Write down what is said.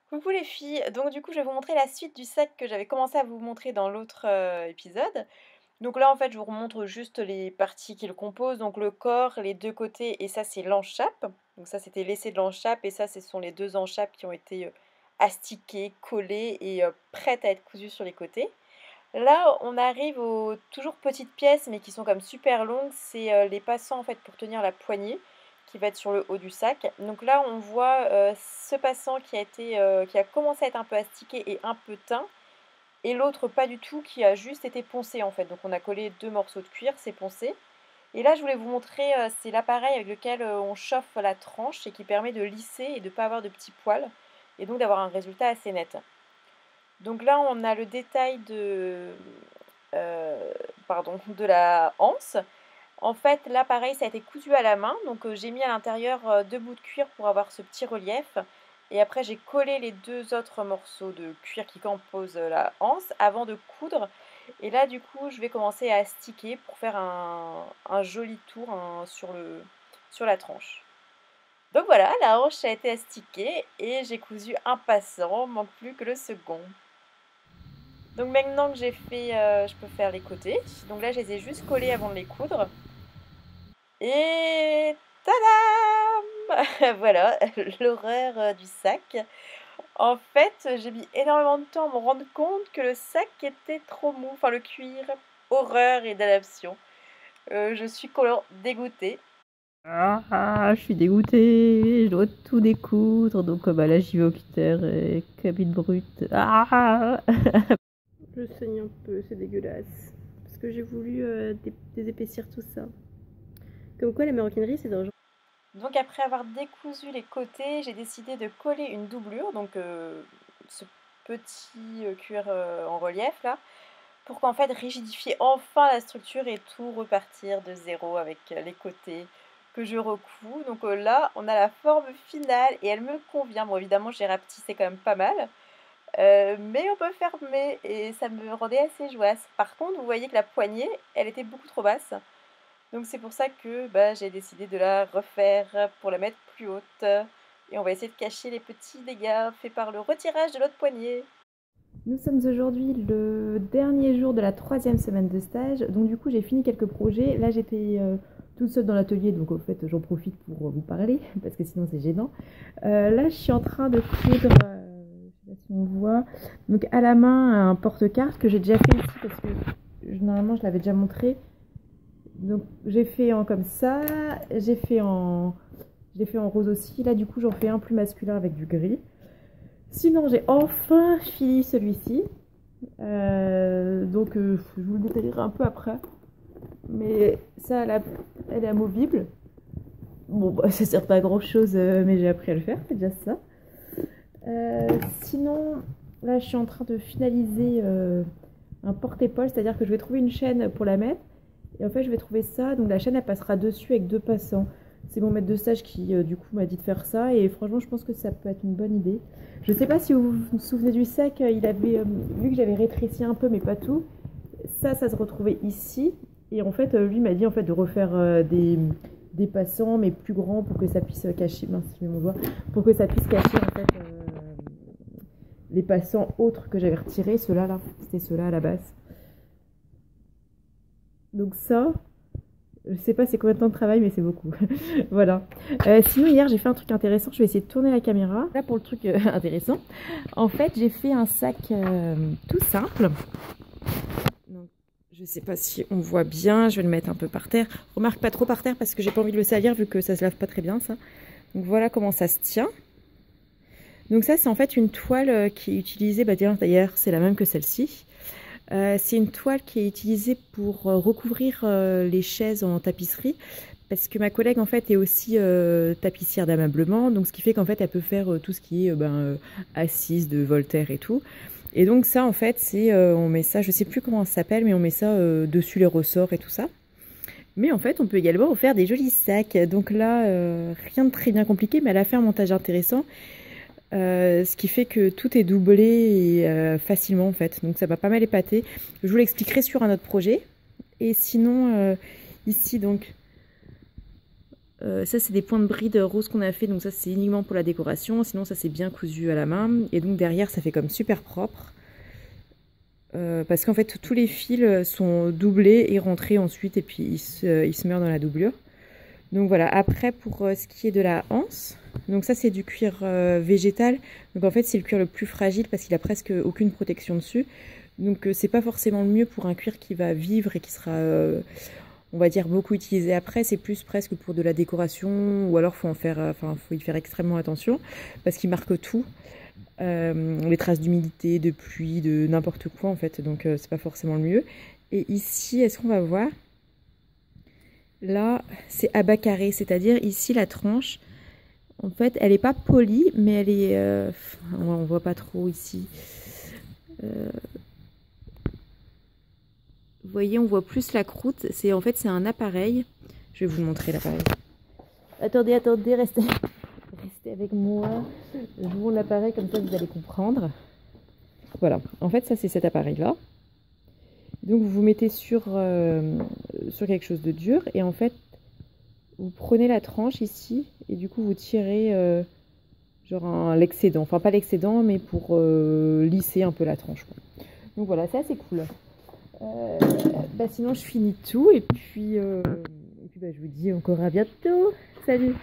Coucou les filles, donc du coup je vais vous montrer la suite du sac que j'avais commencé à vous montrer dans l'autre épisode. Donc là en fait je vous remontre juste les parties qui le composent, donc le corps, les deux côtés et ça c'est l'enchappe. Donc ça c'était l'essai de l'enchappe et ça ce sont les deux enchappes qui ont été astiquées, collées et prêtes à être cousues sur les côtés. Là on arrive aux toujours petites pièces mais qui sont comme super longues, c'est les passants en fait pour tenir la poignée qui va être sur le haut du sac. Donc là, on voit ce passant qui a commencé à être un peu astiqué et un peu teint, et l'autre pas du tout, qui a juste été poncé en fait. Donc on a collé deux morceaux de cuir, c'est poncé. Et là, je voulais vous montrer, c'est l'appareil avec lequel on chauffe la tranche et qui permet de lisser et de ne pas avoir de petits poils, et donc d'avoir un résultat assez net. Donc là, on a le détail euh, de la anse. En fait, là, pareil, ça a été cousu à la main. Donc, j'ai mis à l'intérieur deux bouts de cuir pour avoir ce petit relief. Et après, j'ai collé les deux autres morceaux de cuir qui composent la anse avant de coudre. Et là, du coup, je vais commencer à astiquer pour faire un joli tour sur la tranche. Donc voilà, la hanche a été astiquée et j'ai cousu un passant, manque plus que le second. Donc maintenant que j'ai fait, je peux faire les côtés. Donc là, je les ai juste collés avant de les coudre. Et tadam! Voilà, l'horreur du sac. En fait, j'ai mis énormément de temps à me rendre compte que le sac était trop mou, enfin le cuir. Horreur et d'adaptation. Je suis complètement dégoûtée. Je suis dégoûtée, je dois tout découdre, donc bah là j'y vais au cutter et cabine brute. Je saigne un peu, c'est dégueulasse. Parce que j'ai voulu désépaissir tout ça. Comme quoi la maroquinerie c'est dangereux. Donc après avoir décousu les côtés, j'ai décidé de coller une doublure, donc ce petit cuir en relief là, pour qu'en fait rigidifier enfin la structure et tout repartir de zéro avec les côtés que je recouds. Donc là, on a la forme finale et elle me convient. Bon, évidemment, j'ai rapetissé quand même pas mal, mais on peut fermer et ça me rendait assez joyeuse. Par contre, vous voyez que la poignée, elle était beaucoup trop basse. Donc c'est pour ça que bah, j'ai décidé de la refaire pour la mettre plus haute. Et on va essayer de cacher les petits dégâts faits par le retirage de l'autre poignée. Nous sommes aujourd'hui le dernier jour de la 3e semaine de stage, donc du coup j'ai fini quelques projets. Là j'étais toute seule dans l'atelier, donc en fait j'en profite pour vous parler, parce que sinon c'est gênant. Là je suis en train de coudre, je sais pas si on voit, donc à la main un porte-carte que j'ai déjà fait ici, parce que normalement je l'avais déjà montré. Donc j'ai fait en comme ça, j'ai fait en rose aussi. Là du coup j'en fais un plus masculin avec du gris. Sinon j'ai enfin fini celui-ci. Donc je vous le détaillerai un peu après. Mais ça, elle est amovible. Bon, bah, ça sert pas à grand chose, mais j'ai appris à le faire, c'est déjà ça. Sinon, là, je suis en train de finaliser un porte-épaule, c'est-à-dire que je vais trouver une chaîne pour la mettre. Et en fait, je vais trouver ça. Donc la chaîne, elle passera dessus avec deux passants. C'est mon maître de stage qui, du coup, m'a dit de faire ça. Et franchement, je pense que ça peut être une bonne idée. Je sais pas si vous vous souvenez du sac. Il avait, vu que j'avais rétréci un peu, mais pas tout. Ça se retrouvait ici. Et en fait, lui m'a dit en fait de refaire des passants, mais plus grands pour que ça puisse cacher. Mince, je mets mon doigt. Pour que ça puisse cacher en fait les passants autres que j'avais retirés. Ceux-là, là. C'était ceux-là à la base. Donc ça, je sais pas c'est combien de temps de travail, mais c'est beaucoup. Voilà. Sinon, hier, j'ai fait un truc intéressant. Je vais essayer de tourner la caméra. Là, pour le truc intéressant, en fait, j'ai fait un sac tout simple. Donc, je sais pas si on voit bien. Je vais le mettre un peu par terre. Remarque pas trop par terre parce que j'ai pas envie de le salir vu que ça se lave pas très bien, ça. Donc, voilà comment ça se tient. Donc ça, c'est en fait une toile qui est utilisée, bah d'ailleurs, c'est la même que celle-ci. C'est une toile qui est utilisée pour recouvrir les chaises en tapisserie, parce que ma collègue en fait est aussi tapissière d'ameublement, donc ce qui fait qu'en fait elle peut faire tout ce qui est assise de Voltaire et tout. Et donc ça en fait c'est on met ça, je sais plus comment ça s'appelle, mais on met ça dessus les ressorts et tout ça. Mais en fait on peut également faire des jolis sacs. Donc là rien de très bien compliqué, mais elle a fait un montage intéressant. Ce qui fait que tout est doublé et, facilement en fait, donc ça m'a pas mal épaté. Je vous l'expliquerai sur un autre projet. Et sinon ici donc Ça c'est des points de bride rose qu'on a fait, donc ça c'est uniquement pour la décoration, sinon ça c'est bien cousu à la main. Et donc derrière ça fait comme super propre. Parce qu'en fait tous les fils sont doublés et rentrés ensuite et puis ils se meurent dans la doublure. Donc voilà, après pour ce qui est de la anse, donc ça c'est du cuir végétal, donc en fait c'est le cuir le plus fragile parce qu'il a presque aucune protection dessus. Donc c'est pas forcément le mieux pour un cuir qui va vivre et qui sera, on va dire, beaucoup utilisé après. C'est plus presque pour de la décoration ou alors faut y faire extrêmement attention parce qu'il marque tout. Les traces d'humidité, de pluie, de n'importe quoi en fait, donc c'est pas forcément le mieux. Et ici, est-ce qu'on va voir? Là, c'est à bas carré, c'est-à-dire ici la tranche, en fait, elle est pas polie, mais elle est, on voit pas trop ici. Vous voyez, on voit plus la croûte. C'est en fait c'est un appareil. Je vais vous montrer l'appareil. Attendez, restez avec moi. Je vous montre l'appareil comme ça vous allez comprendre. Voilà. En fait, ça c'est cet appareil-là. Donc vous vous mettez sur quelque chose de dur et en fait vous prenez la tranche ici et du coup vous tirez genre l'excédent. Enfin pas l'excédent mais pour lisser un peu la tranche, quoi. Donc voilà, c'est assez cool. Sinon je finis tout et puis je vous dis encore à bientôt. Salut!